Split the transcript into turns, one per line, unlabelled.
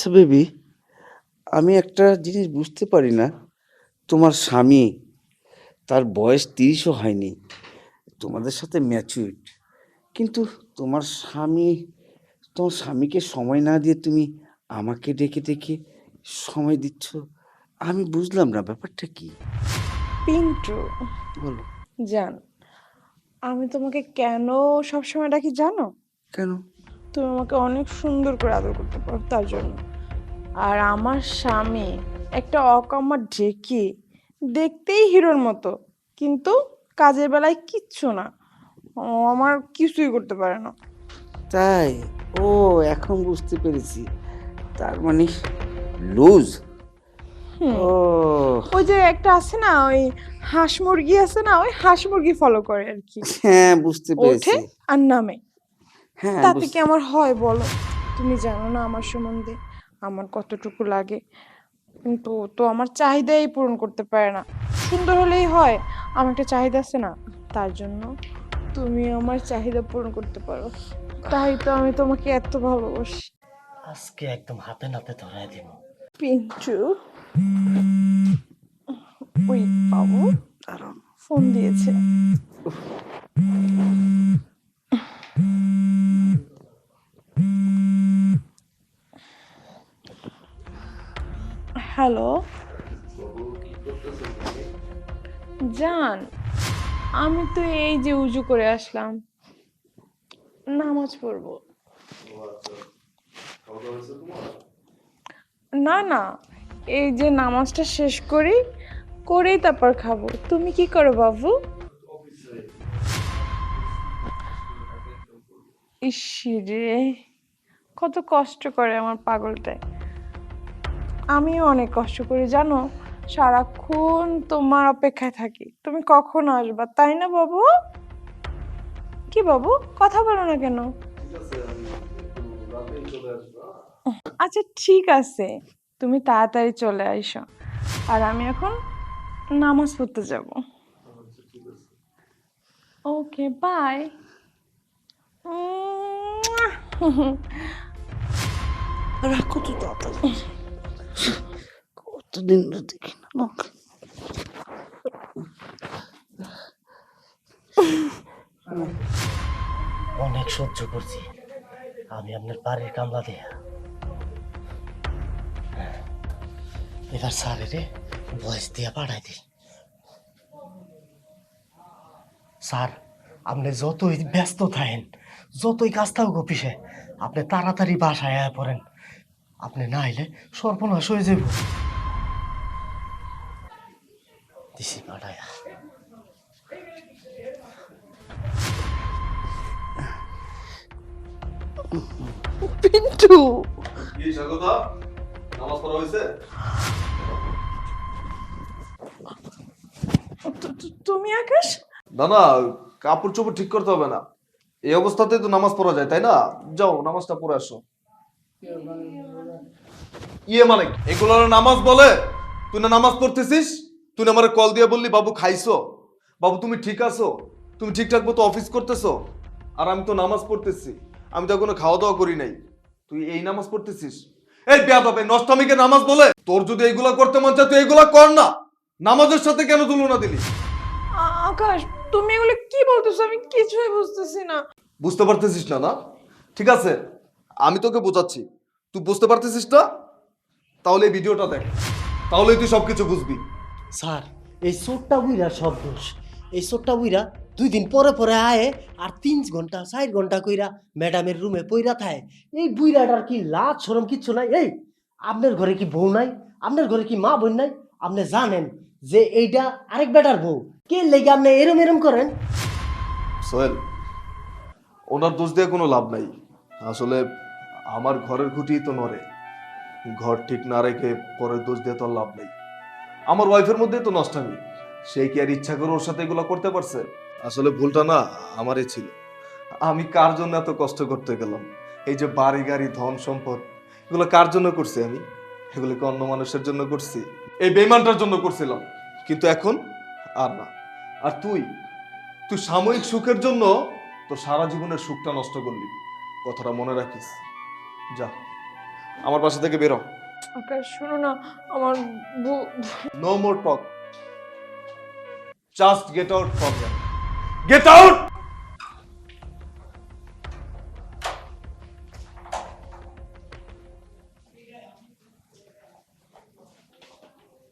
আচ্ছা বেবি, আমি একটা জিনিস বুঝতে পারি না। তোমার স্বামী, তার বয়স ৩০ও হয়নি, তোমাদের সাথে ম্যাচিউরড, কিন্তু তোমার স্বামী, তোমার স্বামীকে সময় না দিয়ে তুমি আমাকে ডেকে ডেকে সময় দিচ্ছ। আমি বুঝলাম না ব্যাপারটা কি।
পিন্টু,
বলো।
জান, আমি তোমাকে কেন সবসময় ডাকি জানো?
কেন?
তুমি আমাকে অনেক সুন্দর করে আদর করতে পারো তার জন্য। আর আমার স্বামী একটা অকামা ঢেকি, দেখতেই হিরোর মতো, কিন্তু কাজের বেলায় কিচ্ছু না। ও আমার কিছুই করতে পারে না।
তাই? ও, এখন বুঝতে পেরেছি। তার মানে লুজ।
হুম,
ও
ওই যে একটা আছে না, ওই হাঁস মুরগি আছে না, ওই হাঁস মুরগি ফলো করে আর কি।
হ্যাঁ, বুঝতে
ওঠে
পেরেছি।
আর নামে।
হ্যাঁ,
তাতে কি আমার হয় বলো? তুমি জানো না আমার সম্বন্ধে আমার কতটুকু লাগে, কিন্তু ও তো আমার চাহিদাই পূরণ করতে পারে না। সুন্দর হলেই হয়, আমার একটা চাহিদা আছে না, তার জন্য তুমি আমার চাহিদা পূরণ করতে পারো, তাই তো আমি তোমাকে এত ভালোবাসি।
আজকে একদম হাতে নাতে ধরাই দিব।
পিন্টু, ওই বাবু
দারুণ।
ফোন দিয়েছে। হ্যালো জান, আমি তো এই যে উজু করে আসলাম, নামাজ পড়বো। না না, এই যে নামাজটা শেষ করি, করেই তারপর খাবো। তুমি কি করো বাবু? ইসরে, কত কষ্ট করে আমার পাগলটায়। আমিও অনেক কষ্ট করি জানো, সারাক্ষণ তোমার অপেক্ষায় থাকি, তুমি কখন আসবা, তাই না বাবু? কি বাবু, কথা বলো না কেন? আচ্ছা ঠিক আছে, তুমি তাড়াতাড়ি চলে আইসো, আর আমি এখন নামাজ পড়তে যাব। Okay bye.
রাখো তো তাড়াতাড়ি। কতদিন ধরে দেখি না লোক।
অনেক সহ্য করছি আমি আপনার বাড়ির কামলা দিয়া। এবার স্যারেরে ভয়েস দিয়া পাঠাই দিই। স্যার, আপনি যতই ব্যস্ত থাকেন, যতই কাজ থাকুক অফিসে, আপনি তাড়াতাড়ি বাসায় আয়া পড়েন। আপনি না আইলে সর্বনাশ হয়ে যাব। দিছি পাঠায়া।
পিন্টু,
কি স্বাগতা, নামাজ পড়া হয়েছে?
তুমি আকাশ?
না না, কাপড় চোপড় ঠিক করতে হবে না, এই অবস্থাতেই তো নামাজ পড়া যায় তাই না? যাও নামাজটা পড়ে আসো। ইয়ে মানে কি? এগুলো নামাজ বলে? তুই না নামাজ পড়তেছিস, তুই না আমার কল দিয়ে বললি বাবু খাইছো, বাবু তুমি ঠিক আছো, তুমি ঠিকঠাক মতো অফিস করতেছো, আর আমি তো নামাজ পড়তেছি। আমি তো এখনো খাওয়া দাওয়া করি নাই, তুই এই নামাজ পড়তেছিস? এই বেয়াদব, এই নষ্টামিকে নামাজ বলে? তোর যদি এইগুলা করতে মন চায় তুই এইগুলা কর না, নামাজের সাথে কেন তুলনা দিলি?
আকাশ, তুমি এগুলো কি বলতেছো? আমি কিছুই বুঝতেছি না।
বুঝতে পারতেছিস না না? ঠিক আছে, আমি তোকে বোঝাচ্ছি, তুই বুঝতে পারতেছিস না, তাহলে এই ভিডিওটা দেখ, তাহলেই তুই সবকিছু বুঝবি।
স্যার, এই চোরটা বুইরা সব দোষ। এই চোরটা বুইরা 2 দিন পরে পরে আয়ে, আর 3 ঘন্টা 4 ঘন্টা কইরা ম্যাডামের রুমে পইরা থাকে। এই বুইরাটার কি লাজ শরম কিচ্ছু নাই? এই, আপনার ঘরে কি বউ নাই? আপনার ঘরে কি মা বোন নাই? আপনি জানেন যে এইটা আরেক বেটার বউ, কে লেগে আপনি এরম এরম করেন?
সোহেল, ওনার দোষ দিয়ে কোনো লাভ নাই। আসলে আমার ঘরের খুঁটি তো নড়ে, ঘর ঠিক না রেখে পরের দোষ দিয়ে তো আর লাভ নেই। আমার ওয়াইফের মধ্যে তো নষ্টামি, সে কি আর ইচ্ছা করে ওর সাথে এগুলো করতে পারছে? আসলে ভুলটা না আমারই ছিল। আমি কার জন্য এত কষ্ট করতে গেলাম? এই যে বাড়ি গাড়ি ধন সম্পদ, এগুলো কার জন্য করছি আমি? এগুলো কি অন্য মানুষের জন্য করছি? এই বেইমানটার জন্য করছিলাম, কিন্তু এখন আর না। আর তুই, তুই সাময়িক সুখের জন্য তোর সারা জীবনের সুখটা নষ্ট করলি, কথাটা মনে রাখিস। যা, আমার বাসা থেকে বেরো।
আকাশ শোনো না, আমার
no more talk, just get out from here, get out.